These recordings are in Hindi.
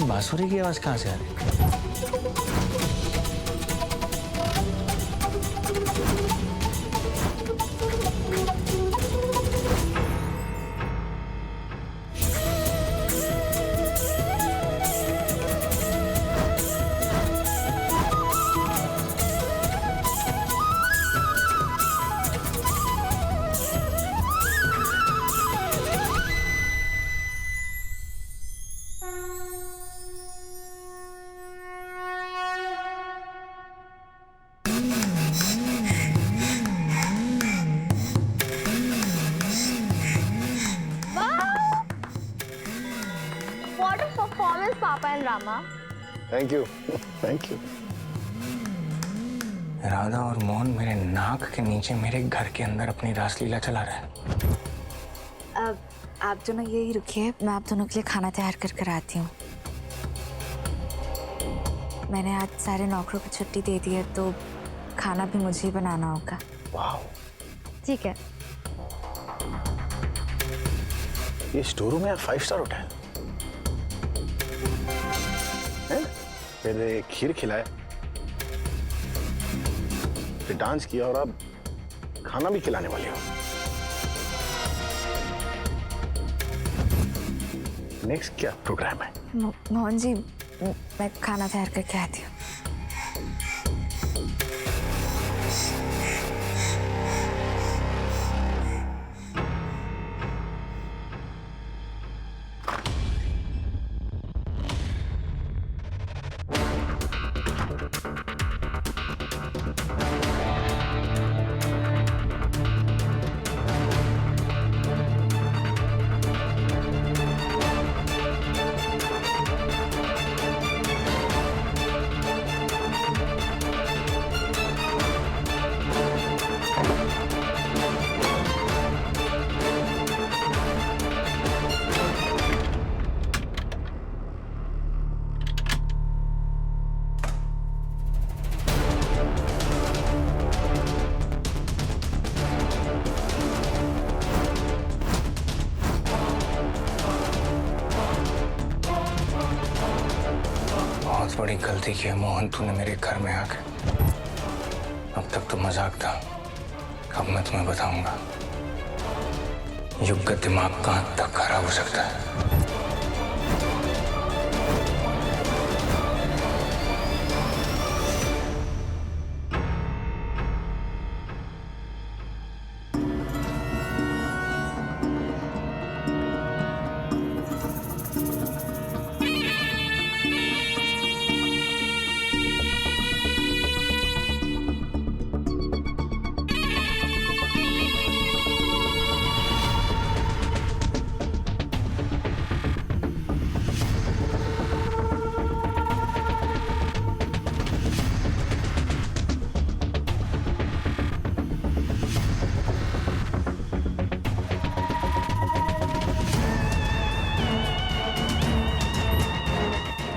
बांसुरी की आवाज कहाँ से आ रही है? What a performance, Papa and Rama. Thank you thank you. Radha और मोहन मेरे नाक के नीचे मेरे घर के अंदर अपनी रासलीला चला रहा है। अब आप दोनों यही रुकिए, मैं आप दोनों के लिए खाना तैयार कर कर आती हूँ। मैंने आज सारे नौकरों को छुट्टी दे दी है, तो खाना भी मुझे ही बनाना होगा। वाह, ठीक है। ये स्टोर रूम है 5 स्टार होटल है? फिर खीर खिलाए, फिर डांस किया और अब खाना भी खिलाने वाले हो। नेक्स्ट क्या प्रोग्राम है? मोहन जी, मैं खाना तैयार करके आती हूँ। बहुत बड़ी गलती की है मोहन तूने मेरे घर में आके। अब तक तो मजाक था, अब मैं तुम्हें बताऊंगा युग का दिमाग कहां तक खराब हो सकता है।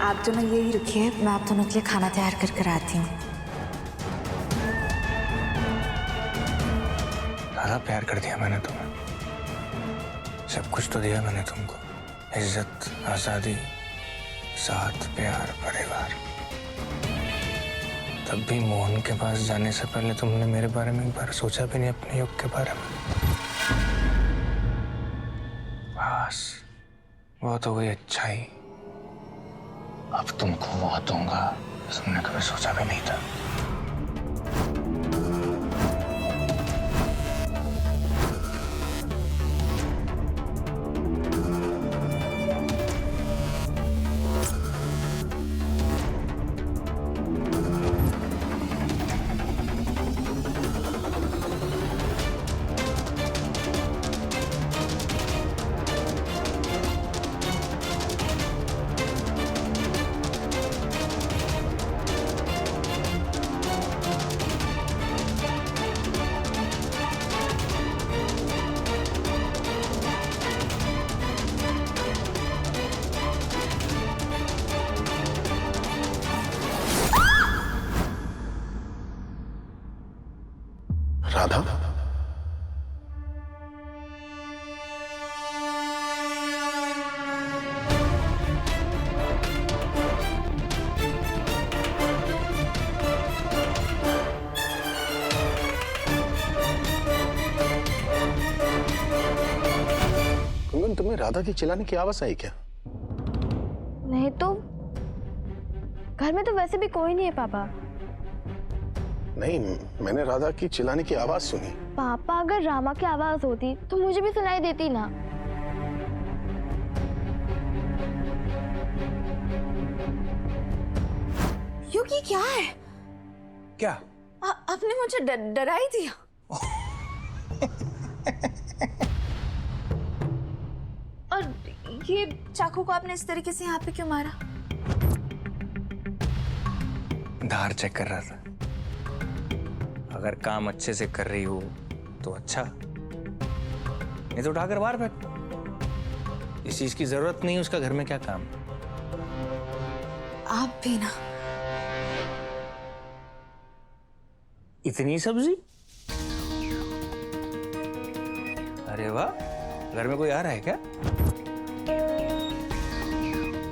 आप दोनों यही रुकिए, मैं आप दोनों के लिए खाना तैयार कर कर आती हूँ। ज्यादा प्यार कर दिया मैंने तुम्हें, सब कुछ तो दिया मैंने तुमको, इज्जत, आजादी, साथ, प्यार, परिवार। तब भी मोहन के पास जाने से पहले तुमने मेरे बारे में एक बार सोचा भी नहीं, अपने युग के बारे में। बस वो तो हुई अच्छाई, अब तुमको वो दूंगा तुमने कभी सोचा भी नहीं था। गुनगुन, तुम्हें राधा की चिल्लाने की आवाज आई क्या? नहीं तो घर में तो वैसे भी कोई नहीं है पापा। नहीं, मैंने राधा की चिल्लाने की आवाज सुनी। पापा अगर रामा की आवाज होती तो मुझे भी सुनाई देती ना। युग ये क्या है? क्या? आपने मुझे डरा ही दिया। और ये चाकू को आपने इस तरीके से यहाँ पे क्यों मारा? धार चेक कर रहा था। अगर काम अच्छे से कर रही हो तो अच्छा, नहीं तो उठाकर बाहर फेंक। इस चीज की जरूरत नहीं, उसका घर में क्या काम। आप भी ना। इतनी सब्जी? अरे वाह, घर में कोई आ रहा है क्या?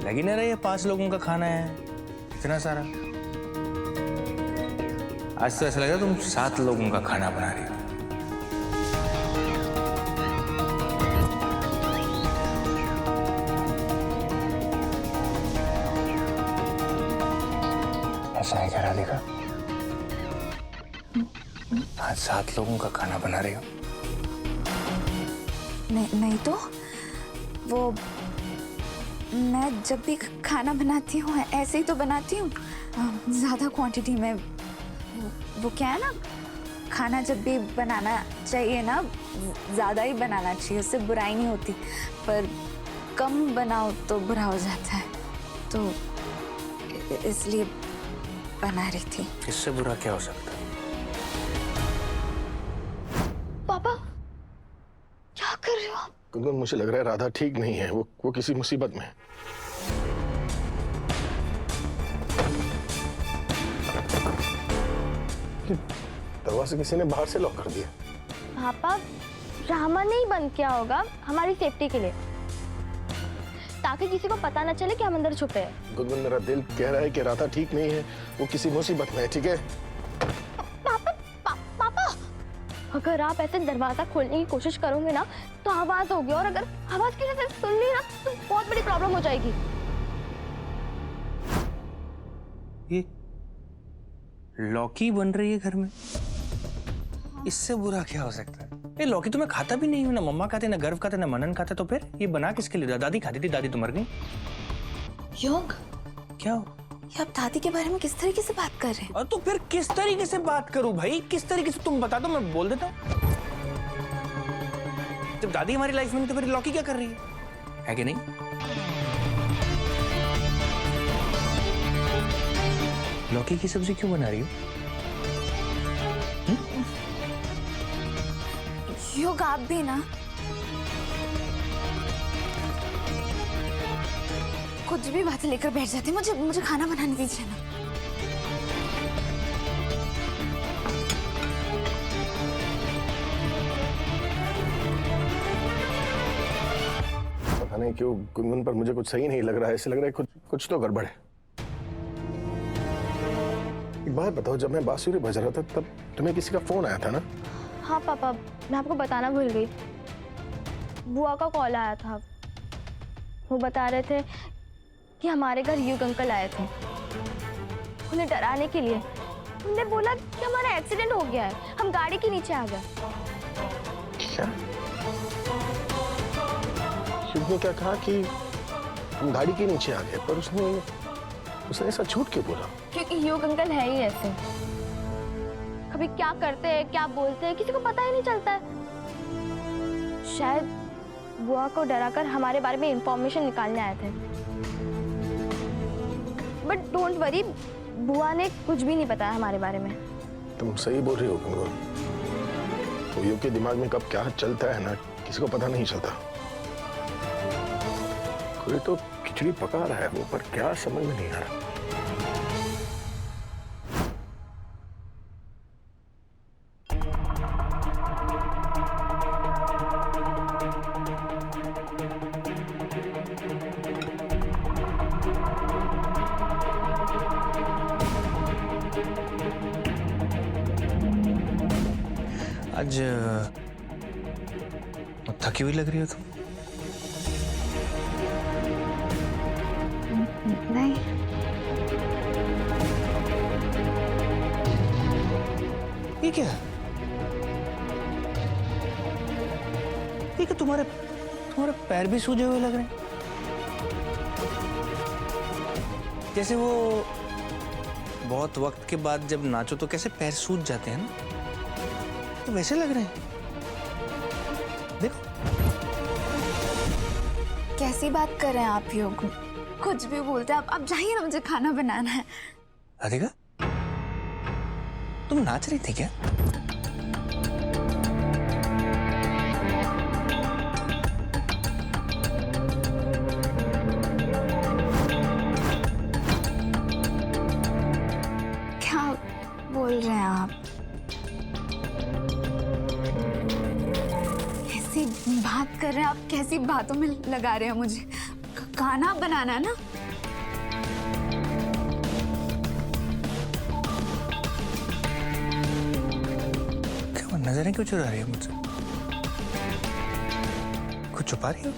लगी ना रही है, 5 लोगों का खाना है, इतना सारा। आज तो ऐसा लग रहा है तुम 7 लोगों का खाना बना रही हो। ऐसा है क्या राधिका? आज 7 लोगों का खाना बना रही हो? नहीं तो वो मैं जब भी खाना बनाती हूँ ऐसे ही तो बनाती हूँ, ज्यादा क्वांटिटी में। वो क्या है ना, खाना जब भी बनाना चाहिए ना ज्यादा ही बनाना चाहिए, उससे बुराई नहीं होती, पर कम बनाओ तो बुरा हो जाता है, तो इसलिए बना रही थी। इससे बुरा क्या हो सकता है? पापा क्या कर रहे हो आप? गुनगुन, मुझे लग रहा है राधा ठीक नहीं है, वो किसी मुसीबत में है। दरवाजा किसी ने बाहर से लॉक कर दिया। पापा रामा ने ही बंद किया होगा हमारी सेफ्टी के लिए, ताकि किसी को पता न चले कि हम अंदर छुपे हैं। गुनगुन, मेरा दिल कह रहा है कि राधा ठीक नहीं है, वो किसी मुसीबत में है, ठीक है? पापा अगर आप ऐसे दरवाजा खोलने की कोशिश करोगे ना तो आवाज होगी, और अगर आवाज किसी से सुन ली ना तो बहुत बड़ी प्रॉब्लम हो जाएगी। ये लौकी बन रही है घर में, इससे बुरा क्या हो सकता है? ये लौकी तो मैं खाता भी नहीं हूं, ना मम्मा खाते, ना गर्व खाते, ना मनन खाते, तो फिर ये बना किसके लिए? दादी खाती थी, दादी तो मर गई। योग, क्या हो? ये आप दादी के बारे में किस तरीके से बात कर रहे हैं? और तो फिर किस तरीके से बात करूं भाई? किस तरीके से तुम बता दो, मैं बोल देता हूं। जब दादी हमारी लाइफ में नहीं तो फिर लौकी क्या कर रही है कि नहीं? लौकी की सब्जी क्यों बना रही हो? योग, आप भी ना कुछ भी बातें लेकर बैठ जाते हैं। मुझे खाना बनाने दीजिए ना। पता नहीं क्यों गुनगुन पर मुझे कुछ सही नहीं लग रहा है, ऐसे लग रहा है कुछ तो गड़बड़ है। एक बात बताओ, जब मैं बांसुरी बजा रहा था तब तुम्हें किसी का फोन आया था ना? हाँ पापा, मैं आपको बताना भूल गई, बुआ का कॉल आया था। वो बता रहे थे कि हमारे घर युग अंकल आए थे उन्हें डराने के लिए। उन्होंने बोला कि हमारा एक्सीडेंट हो गया है, हम गाड़ी के नीचे आ गए। क्या? शिव ने क्या कहा कि हम गाड़ी के नीचे आ गए, पर उसने ऐसा झूठ क्यों बोला? क्योंकि युग अंकल है ही ऐसे, कभी क्या करते हैं क्या बोलते हैं किसी को पता ही नहीं चलता है। शायद बुआ को डराकर हमारे बारे में इंफॉर्मेशन निकालने आए थे। बट डोंट वरी, बुआ ने कुछ भी नहीं बताया हमारे बारे में। तुम सही बोल रही हो गुनगुन, तो युग के दिमाग में कब क्या चलता है ना, किसी को पता नहीं चलता। कोई तो खिचड़ी पका रहा है वो, पर क्या समझ में नहीं आ रहा। आज थकी हुई लग रही हो तुम। नहीं, ये क्या? ये क्या तुम्हारे तुम्हारे पैर भी सूजे हुए लग रहे हैं, जैसे वो बहुत वक्त के बाद जब नाचो तो कैसे पैर सूज जाते हैं ना, तो वैसे लग रहे हैं। देखो कैसी बात कर रहे हैं आप योग? कुछ भी बोलते हैं आप जाइए ना, मुझे खाना बनाना है। राधिका, तुम नाच रही थी क्या? क्या बोल रहे हैं आप? कैसी बात कर रहे हैं आप? कैसी बातों में लगा रहे हैं मुझे? खाना बनाना है ना? क्या नजरें क्यों चुरा रही है मुझसे? कुछ छुपा रही हो?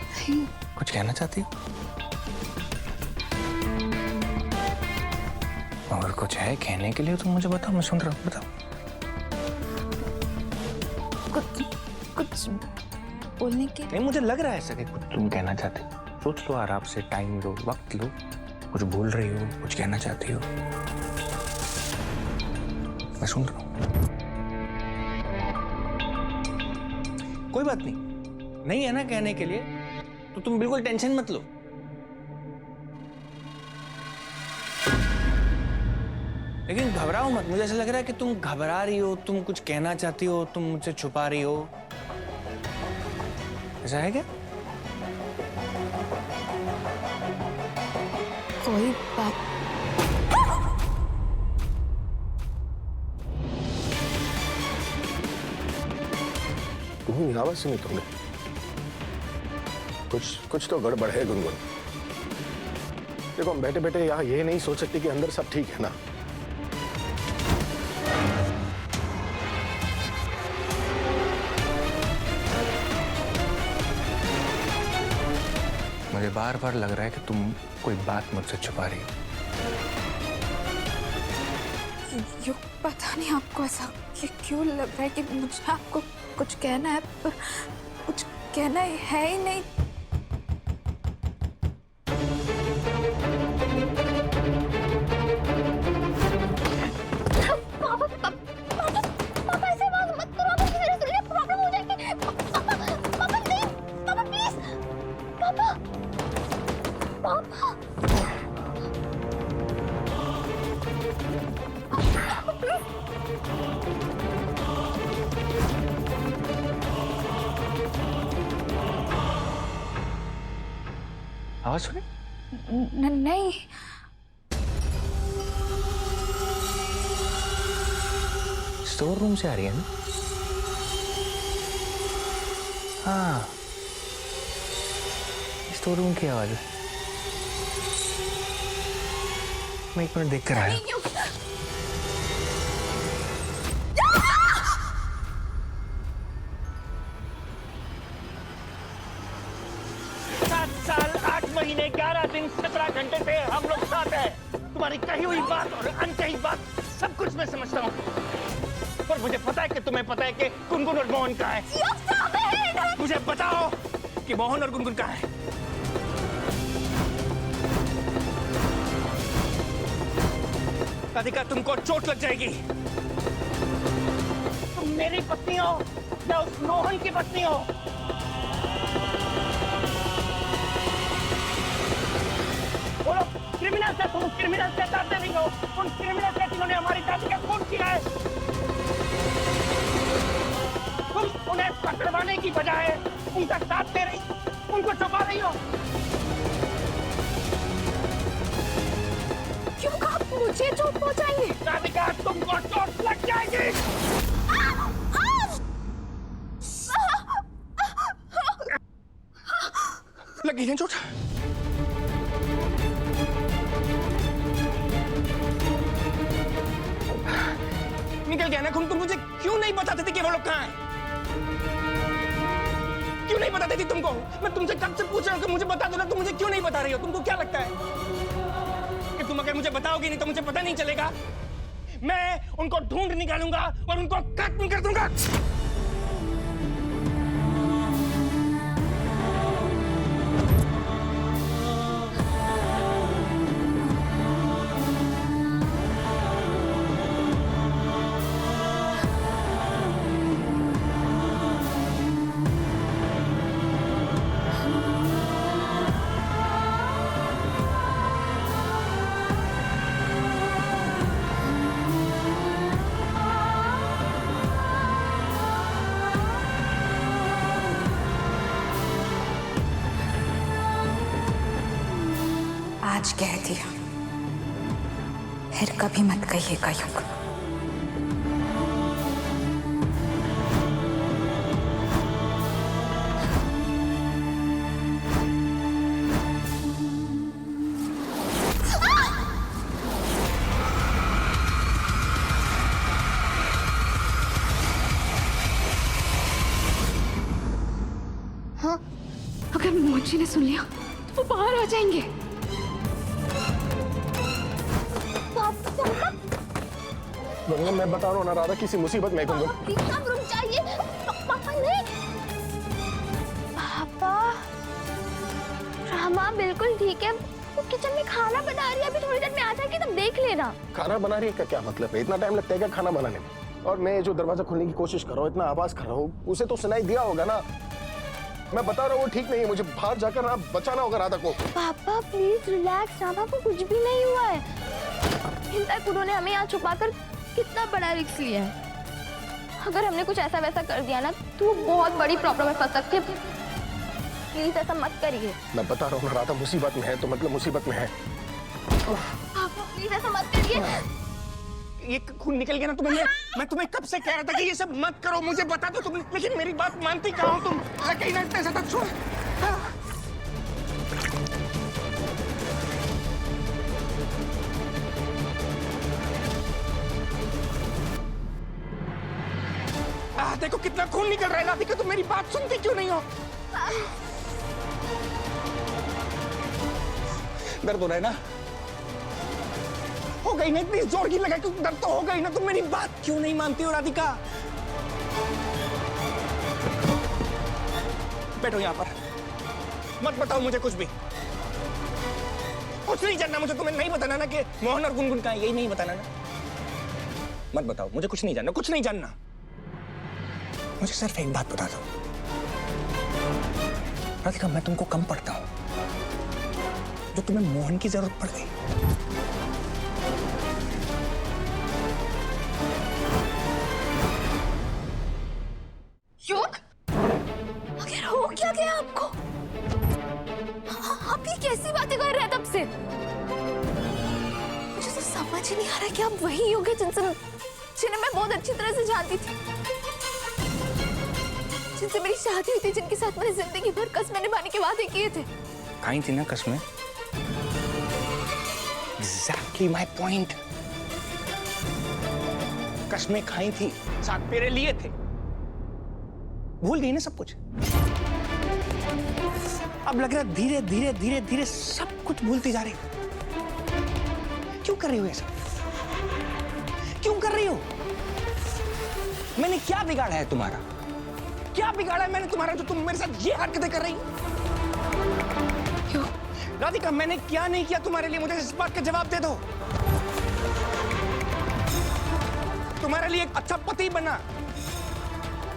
नहीं, कुछ कहना चाहती हो? अगर कुछ है कहने के लिए तो मुझे बताओ, मैं सुन रहा हूँ, बताओ। कुछ बोलने के नहीं, मुझे लग रहा है ऐसा कि कुछ तुम कहना चाहते हो। सोच लो, आराम से टाइम लो, वक्त लो, कुछ बोल रही हो, कुछ कहना चाहती हो, मैं सुन रहा हूँ। कोई बात नहीं है ना कहने के लिए, तो तुम बिल्कुल टेंशन मत लो। लेकिन घबराओ मत, मुझे ऐसा लग रहा है कि तुम घबरा रही हो, तुम कुछ कहना चाहती हो, तुम मुझसे छुपा रही हो। ऐसा है क्या? कोई बात। तुम्हें आवाज सुनी तुमने? कुछ तो गड़बड़ है गुनगुन। देखो, हम बैठे बैठे यहाँ ये नहीं सोच सकते कि अंदर सब ठीक है ना। मुझे बार बार लग रहा है कि तुम कोई बात मुझसे छुपा रही हो। यो, पता नहीं आपको ऐसा क्यों लग रहा है कि मुझे आपको कुछ कहना है, पर कुछ कहना है ही नहीं। आवाज सुनी? नहीं, स्टोर रूम से आ रही है ना? हाँ, स्टोर रूम की आवाज है। मैं 1 मिनट देख कर आया। 7 साल 8 महीने 11 दिन 17 घंटे से हम लोग साथ हैं। तुम्हारी कही हुई बात और अनकही बात सब कुछ मैं समझता हूँ, और मुझे पता है कि तुम्हें पता है कि गुनगुन और मोहन कहाँ है। मुझे बताओ कि मोहन और गुनगुन कहाँ है। राधिका, तुमको चोट लग जाएगी। तुम मेरी पत्नी हो या उस मोहन की पत्नी हो? बोलो, क्रिमिनल से तुम क्रिमिनल से डरते नहीं हो? उन क्रिमिनल से जिन्होंने हमारी दादी का खून किया है, तुम उन्हें पकड़वाने की बजाय उनका साथ दे रही, उनको छुपा रही हो। क्यों आप मुझे चोट पहुंचाएंगे? राधिका, तुमको चोट लग जाएगी। लगी है चोट? निकल गया ना खून? तुम मुझे क्यों नहीं बताते थे कि वो लोग कहाँ हैं? क्यों नहीं बता देती तुमको? मैं तुमसे कब से पूछ रहा हूँ कि मुझे बता दो ना, तुम मुझे क्यों नहीं बता रही हो? तुमको क्या लगता है कि तुम अगर मुझे बताओगी नहीं तो मुझे पता नहीं चलेगा? मैं उनको ढूंढ निकालूंगा और उनको खत्म कर दूंगा। आज कह दिया, फिर कभी मत कहिएगा युग। हाँ, अगर मोची ने सुन लिया तो वो बाहर आ जाएंगे। गंगा, मैं बता रहा हूँ ना, राधा किसी मुसीबत में है गंगा। प्लीज आप रुक जाइए। पापा नहीं। पापा, रामा बिल्कुल ठीक है, वो किचन में खाना बना रही है, अभी थोड़ी देर में आ जाएगी, तुम देख लेना। खाना बना रही है का क्या मतलब है? इतना टाइम लगता है क्या खाना बनाने में? और मैं जो दरवाजा खोलने की कोशिश कर रहा हूँ, इतना आवाज कर रहा हूँ, उसे तो सुनाई दिया होगा ना। मैं बता रहा हूँ वो ठीक नहीं है, मुझे बाहर जाकर ना बचाना होगा राधा को। पापा प्लीज रिलैक्स, रामा को कुछ भी नहीं हुआ है। इनफैक्ट उन्होंने हमें यहाँ छुपाकर कितना बड़ा रिस्क लिया है। अगर हमने कुछ ऐसा वैसा कर दिया ना तो वो बहुत बड़ी प्रॉब्लम में फंस सकती है। प्लीज ऐसा मत करिए। मैं बता रहा हूँ ना, राधा मुसीबत में है तो मतलब मुसीबत में है। पापा प्लीज ऐसा मत करिए। ये खून निकल गया ना तुम्हें। मैं तुम्हें कब से कह रहा था कि ये सब मत करो, मुझे बता दो तुम, लेकिन मेरी बात मानती कहाँ हो तुम? कहीं ना इतना ज्यादा छोड़। देखो कितना खून निकल रहा है राधिका, तुम मेरी बात सुनती क्यों नहीं हो? दर्द हो रहा है ना? हो गई ना, इतनी जोर की लगा, दर्द तो हो गई ना। तुम मेरी बात क्यों नहीं मानती हो राधिका? बैठो यहाँ पर, मत बताओ मुझे कुछ भी। कुछ नहीं जानना मुझे, तुम्हें नहीं बताना ना कि मोहन और गुनगुन कहाँ है, यही नहीं बताना ना। मत बताओ मुझे, कुछ नहीं जानना, कुछ नहीं जानना। मुझे सिर्फ एक बात बता दो राधिका, मैं तुमको कम पढ़ता हूं जो तुम्हें मोहन की जरूरत पड़ गई। युग, आखिर हो क्या गया आपको? आप ये कैसी बातें कर रहे हैं तब से? मुझे तो समझ ही नहीं आ रहा कि आप वही युग है जिन्हें मैं बहुत अच्छी तरह से जानती थी, जिनसे मेरी शादी हुई थी, जिनके साथ मैंने जिंदगी भर कस्में निभाने के वादे किए थे। खाई थी ना कस्में? Exactly my point. कस्में खाई थी, साथ तेरे लिए थे। भूल गई ना सब कुछ? अब लग रहा है धीरे धीरे धीरे धीरे सब कुछ भूलती जा रही हो। क्यों कर रही हो ये सब? क्यों कर रही हो? मैंने क्या बिगाड़ा है तुम्हारा? क्या बिगाड़ा है मैंने तुम्हारा जो तुम मेरे साथ ये हरकतें कर रही हो? क्यों? राधिका, मैंने क्या नहीं किया तुम्हारे लिए? मुझे इस बात का जवाब दे दो। तुम्हारे लिए एक अच्छा पति बना,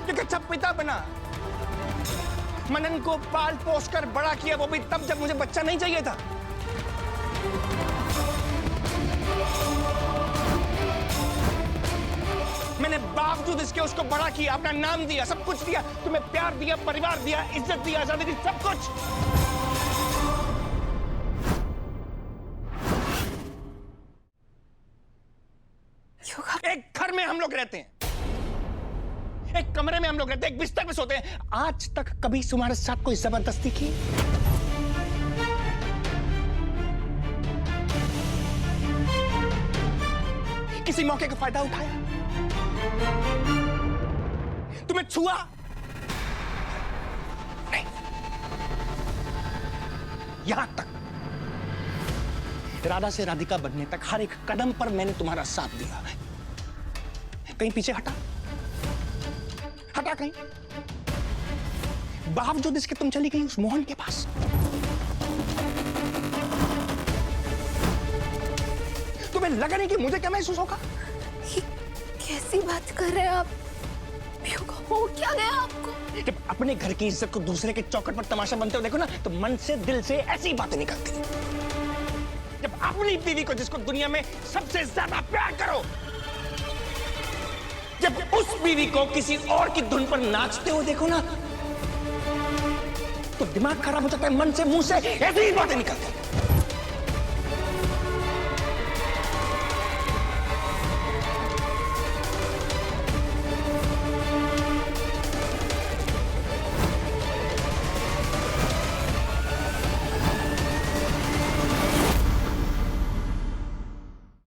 एक अच्छा पिता बना, मनन को पाल पोस कर बड़ा किया, वो भी तब जब मुझे बच्चा नहीं चाहिए था। मैंने बावजूद इसके उसको बड़ा किया, अपना नाम दिया, सब कुछ दिया, तुम्हें प्यार दिया, परिवार दिया, इज्जत दिया, आजादी दी, सब कुछ। एक घर में हम लोग रहते हैं, एक कमरे में हम लोग रहते हैं, एक बिस्तर पे सोते हैं। आज तक कभी तुम्हारे साथ कोई जबरदस्ती की? किसी मौके का फायदा उठाया? तुम्हें छुआ, यहां तक राधा से राधिका बनने तक हर एक कदम पर मैंने तुम्हारा साथ दिया है। कहीं पीछे हटा कहीं, बावजूद इसके तुम चली गई उस मोहन के पास। तुम्हें लगा नहीं कि मुझे क्या महसूस होगा? ये कैसी बात कर रहे हैं आप? हो क्या गया आपको? जब अपने घर की इज्जत को दूसरे के चौखट पर तमाशा बनते हो देखो ना, तो मन से दिल से ऐसी बातें निकलती हैं। जब अपनी बीवी को, जिसको दुनिया में सबसे ज्यादा प्यार करो, जब उस बीवी को किसी और की धुन पर नाचते हो देखो ना, तो दिमाग खराब हो जाता है, मन से मुंह से ऐसी ही बातें निकलती हैं।